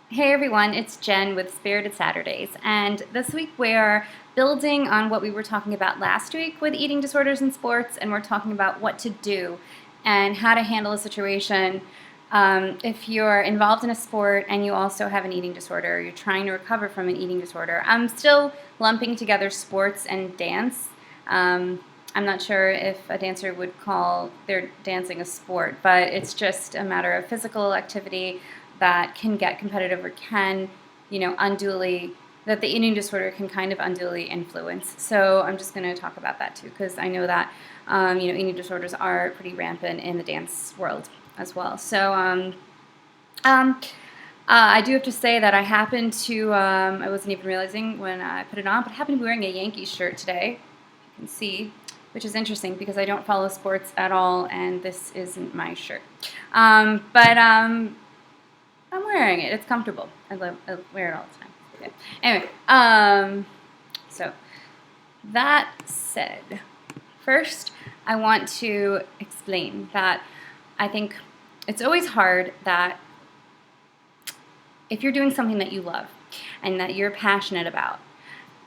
Hey everyone, it's Jen with Spirited Saturdays, and this week we're building on what we were talking about last week with eating disorders in sports, and we're talking about what to do and how to handle a situation if you're involved in a sport and you also have an eating disorder, or you're trying to recover from an eating disorder. I'm still lumping together sports and dance. I'm not sure if a dancer would call their dancing a sport, but it's just a matter of physical activity that can get competitive or can, unduly, that the eating disorder can kind of unduly influence. So I'm just going to talk about that too, because I know that, eating disorders are pretty rampant in the dance world as well. So um, I do have to say that I happened to, I wasn't even realizing when I put it on, but I happened to be wearing a Yankees shirt today. You can see, which is interesting because I don't follow sports at all, and this isn't my shirt. But I'm wearing it. It's comfortable. I wear it all the time. Okay. Anyway, so that said, first I want to explain that I think it's always hard that if you're doing something that you love and that you're passionate about,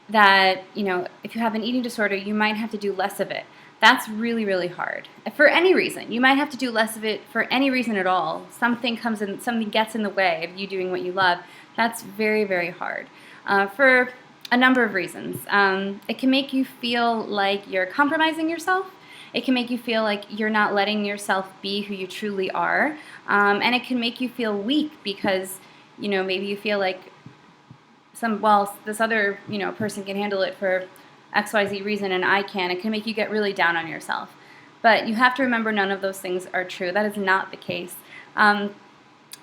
that, if you have an eating disorder, you might have to do less of it. That's really, really hard. For any reason. You might have to do less of it for any reason at all. Something gets in the way of you doing what you love. That's very, very hard. For a number of reasons. It can make you feel like you're compromising yourself. It can make you feel like you're not letting yourself be who you truly are. And it can make you feel weak because, maybe you feel like this other, person can handle it for XYZ reason and I can. It can make you get really down on yourself. But you have to remember none of those things are true. That is not the case.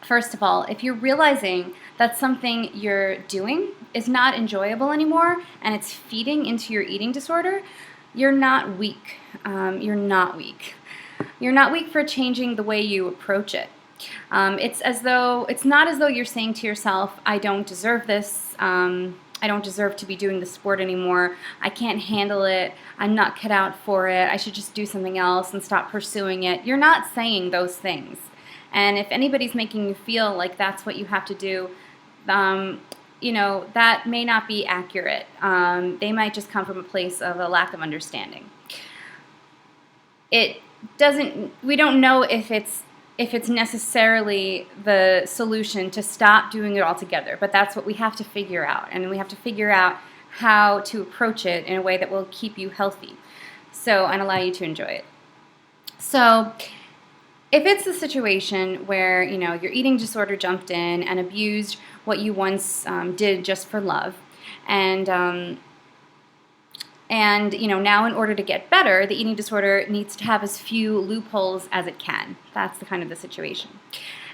First of all, if you're realizing that something you're doing is not enjoyable anymore and it's feeding into your eating disorder, you're not weak. You're not weak. You're not weak for changing the way you approach it. It's not as though you're saying to yourself, I don't deserve this. I don't deserve to be doing the sport anymore. I can't handle it. I'm not cut out for it. I should just do something else and stop pursuing it. You're not saying those things. And if anybody's making you feel like that's what you have to do, that may not be accurate. They might just come from a place of a lack of understanding. We don't know if it's necessarily the solution to stop doing it altogether, but that's what we have to figure out, and we have to figure out how to approach it in a way that will keep you healthy, and allow you to enjoy it. So if it's the situation where, your eating disorder jumped in and abused what you once did just for love, and now in order to get better, the eating disorder needs to have as few loopholes as it can. That's the kind of the situation.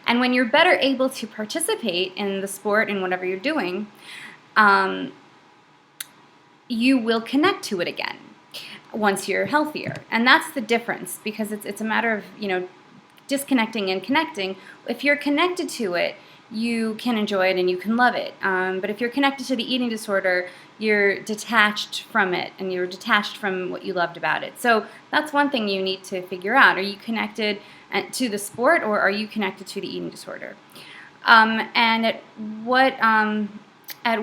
And when you're better able to participate in the sport and whatever you're doing, you will connect to it again once you're healthier. And that's the difference, because it's a matter of, disconnecting and connecting. If you're connected to it, you can enjoy it and you can love it. But if you're connected to the eating disorder, you're detached from it and you're detached from what you loved about it. So that's one thing you need to figure out. Are you connected to the sport, or are you connected to the eating disorder? And at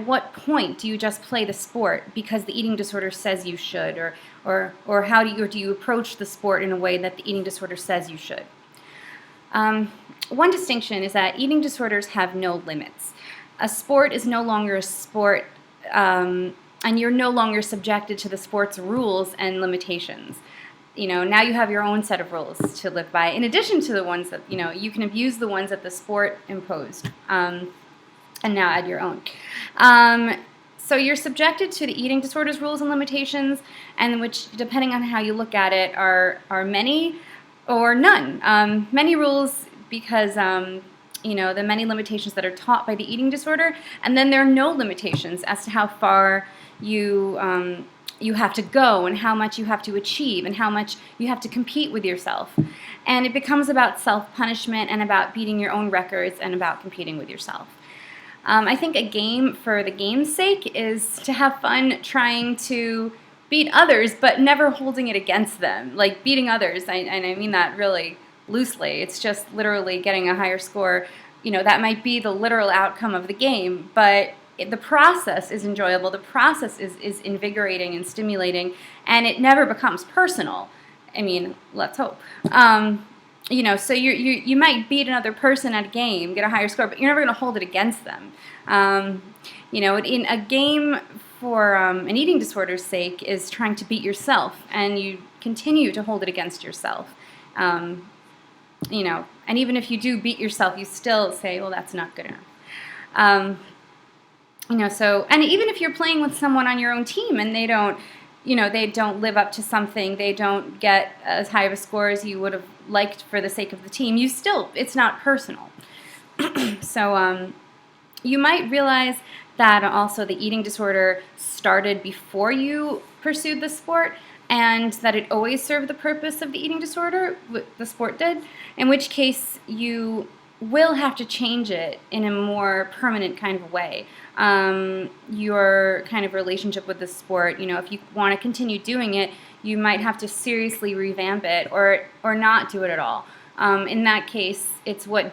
what point do you just play the sport because the eating disorder says you should, or how do you approach the sport in a way that the eating disorder says you should? One distinction is that eating disorders have no limits. A sport is no longer a sport, and you're no longer subjected to the sport's rules and limitations. Now you have your own set of rules to live by, in addition to the ones that, you can abuse the ones that the sport imposed, and now add your own. So you're subjected to the eating disorder's rules and limitations, and which, depending on how you look at it, are many or none. Many rules because, the many limitations that are taught by the eating disorder, and then there are no limitations as to how far you have to go and how much you have to achieve and how much you have to compete with yourself. And it becomes about self-punishment and about beating your own records and about competing with yourself. I think a game for the game's sake is to have fun trying to beat others, but never holding it against them. Like beating others, and I mean that really loosely. It's just literally getting a higher score that might be the literal outcome of the game, but the process is enjoyable. The process is invigorating and stimulating, and it never becomes personal. I mean, let's hope. So you might beat another person at a game, get a higher score, but you're never going to hold it against them. In a game for an eating disorder's sake is trying to beat yourself, and you continue to hold it against yourself. And even if you do beat yourself, you still say, well, that's not good enough. And even if you're playing with someone on your own team and they don't live up to something, they don't get as high of a score as you would have liked for the sake of the team, it's not personal. So you might realize that also the eating disorder started before you pursued the sport, and that it always served the purpose of the eating disorder, the sport did, in which case you will have to change it in a more permanent kind of way. Your kind of relationship with the sport, if you want to continue doing it, you might have to seriously revamp it or not do it at all. In that case, it's what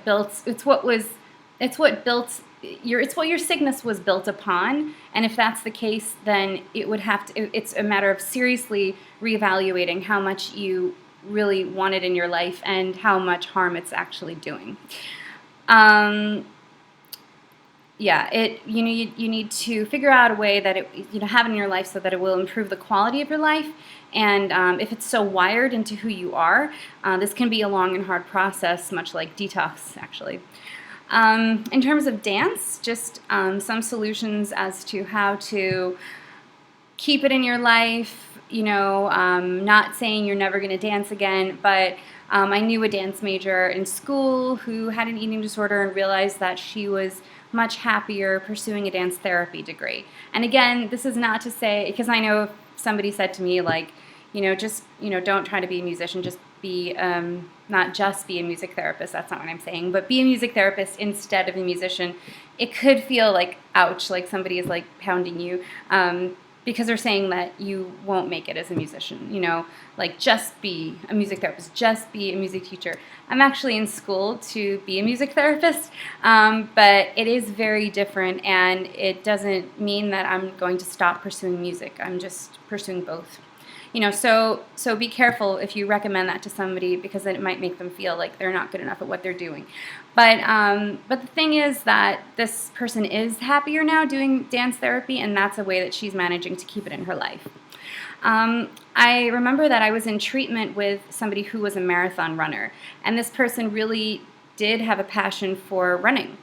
your sickness was built upon, and if that's the case, then it's a matter of seriously reevaluating how much you really want it in your life and how much harm it's actually doing. You need to figure out a way that have it in your life so that it will improve the quality of your life. And if it's so wired into who you are, this can be a long and hard process, much like detox, actually. In terms of dance, just some solutions as to how to keep it in your life. Not saying you're never going to dance again, but I knew a dance major in school who had an eating disorder and realized that she was much happier pursuing a dance therapy degree. And again, this is not to say, because I know somebody said to me, don't try to be a musician, just be, not just be a music therapist, that's not what I'm saying, but be a music therapist instead of a musician. It could feel like, ouch, like somebody is pounding you, because they're saying that you won't make it as a musician, just be a music therapist, just be a music teacher. I'm actually in school to be a music therapist, but it is very different, and it doesn't mean that I'm going to stop pursuing music. I'm just pursuing both. So be careful if you recommend that to somebody, because then it might make them feel like they're not good enough at what they're doing. But the thing is that this person is happier now doing dance therapy, and that's a way that she's managing to keep it in her life. I remember that I was in treatment with somebody who was a marathon runner, and this person really did have a passion for running.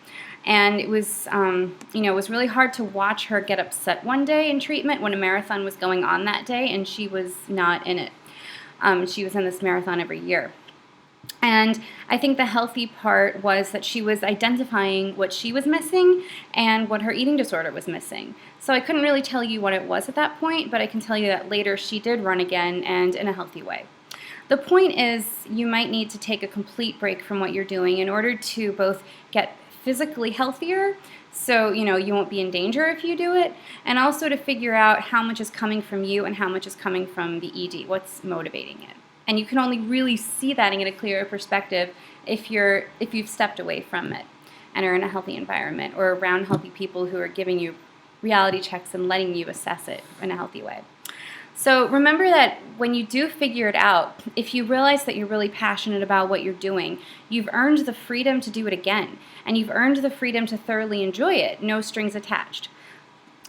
And it was, it was really hard to watch her get upset one day in treatment when a marathon was going on that day, and she was not in it. She was in this marathon every year. And I think the healthy part was that she was identifying what she was missing and what her eating disorder was missing. So I couldn't really tell you what it was at that point, but I can tell you that later she did run again, and in a healthy way. The point is, you might need to take a complete break from what you're doing in order to both get physically healthier, so you won't be in danger if you do it, and also to figure out how much is coming from you and how much is coming from the ED, what's motivating it. And you can only really see that and get a clearer perspective if you've stepped away from it and are in a healthy environment or around healthy people who are giving you reality checks and letting you assess it in a healthy way. So remember that when you do figure it out, if you realize that you're really passionate about what you're doing, you've earned the freedom to do it again, and you've earned the freedom to thoroughly enjoy it, no strings attached.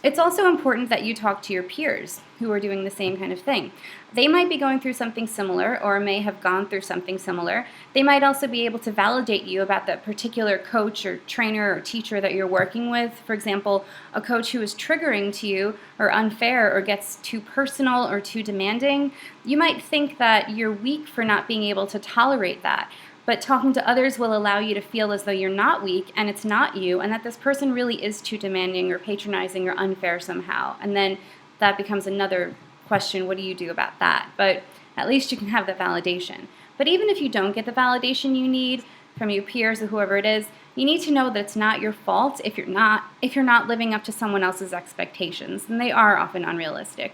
It's also important that you talk to your peers who are doing the same kind of thing. They might be going through something similar or may have gone through something similar. They might also be able to validate you about that particular coach or trainer or teacher that you're working with. For example, a coach who is triggering to you or unfair or gets too personal or too demanding. You might think that you're weak for not being able to tolerate that. But talking to others will allow you to feel as though you're not weak and it's not you, and that this person really is too demanding or patronizing or unfair somehow. And then that becomes another question, what do you do about that? But at least you can have that validation. But even if you don't get the validation you need from your peers or whoever it is, you need to know that it's not your fault if you're not living up to someone else's expectations, and they are often unrealistic.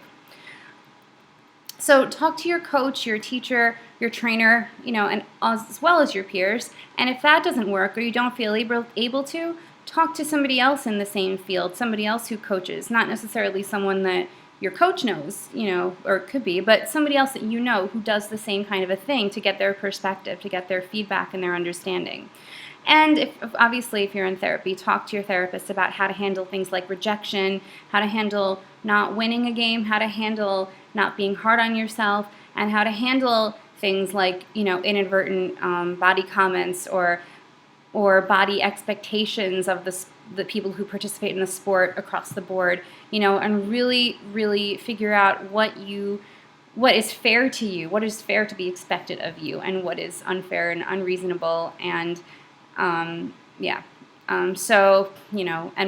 So talk to your coach, your teacher, your trainer, and as well as your peers. And if that doesn't work or you don't feel able to, talk to somebody else in the same field, somebody else who coaches, not necessarily someone that your coach knows, or it could be, but somebody else that who does the same kind of a thing to get their perspective, to get their feedback and their understanding. And obviously, if you're in therapy, talk to your therapist about how to handle things like rejection, how to handle not winning a game, how to handle not being hard on yourself, and how to handle things like, inadvertent body comments or body expectations of the people who participate in the sport across the board, and really, really figure out what is fair to you, what is fair to be expected of you, and what is unfair and unreasonable, and and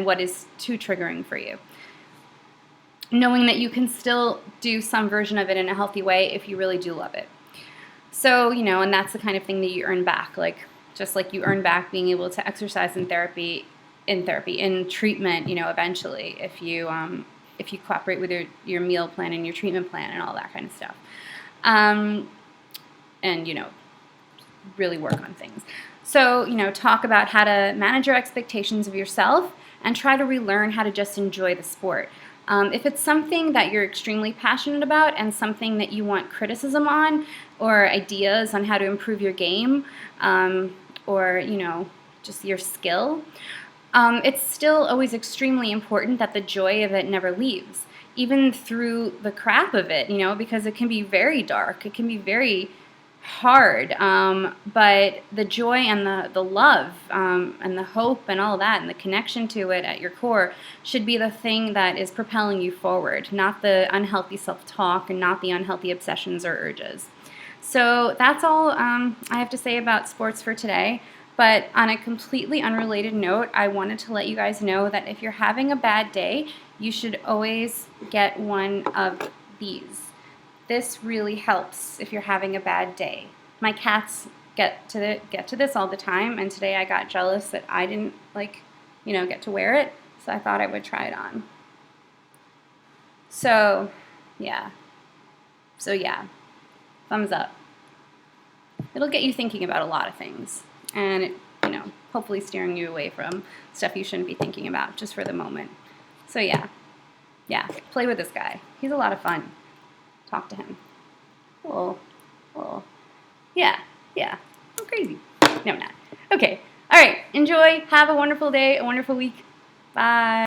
what is too triggering for you. Knowing that you can still do some version of it in a healthy way if you really do love it. So, and that's the kind of thing that you earn back, just like you earn back being able to exercise in treatment, eventually, if you cooperate with your meal plan and your treatment plan and all that kind of stuff. And, really work on things. So, talk about how to manage your expectations of yourself and try to relearn how to just enjoy the sport. If it's something that you're extremely passionate about and something that you want criticism on or ideas on how to improve your game or, just your skill, it's still always extremely important that the joy of it never leaves, even through the crap of it, because it can be very dark. It can be very hard, but the joy and the love and the hope and all that and the connection to it at your core should be the thing that is propelling you forward, not the unhealthy self-talk and not the unhealthy obsessions or urges. So that's all I have to say about sports for today. But on a completely unrelated note, I wanted to let you guys know that if you're having a bad day, you should always get one of these. This really helps if you're having a bad day. My cats get to this all the time, and today I got jealous that I didn't get to wear it, so I thought I would try it on. So yeah, thumbs up. It'll get you thinking about a lot of things, and hopefully steering you away from stuff you shouldn't be thinking about just for the moment. So yeah, play with this guy. He's a lot of fun. Talk to him. Yeah. I'm crazy. No, I'm not. Okay. All right. Enjoy. Have a wonderful day, a wonderful week. Bye.